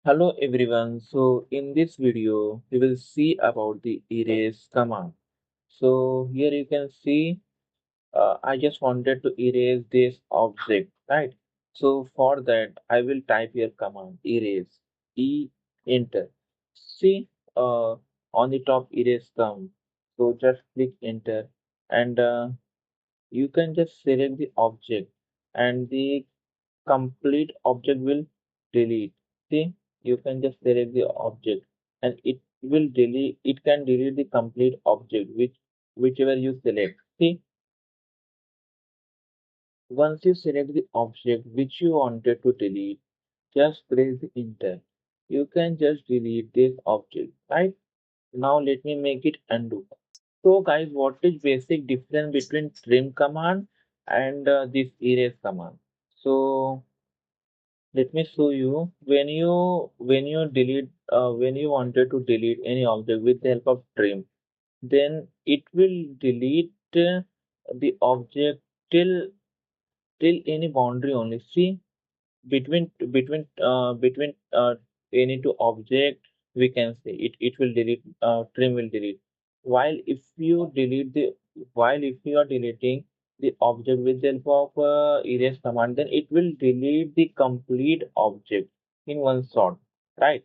Hello everyone. So in this video, we will see about the erase command. So here you can see, I just wanted to erase this object, right? So for that, I will type here command erase, enter. See, on the top erase come. So just click enter and you can just select the object and the complete object will delete. See, you can just select the object and it can delete the complete object whichever you select. See, once you select the object which you wanted to delete, just press the enter. You can just delete this object, right? Now let me make it undo. So guys, what is basic difference between trim command and this erase command? So let me show you when you wanted to delete any object with the help of trim, then it will delete the object till any boundary only. See, between any two object we can say it will delete, trim will delete. while if you delete the while if you are deleting the object with the help of erase command, then it will delete the complete object in one shot, right?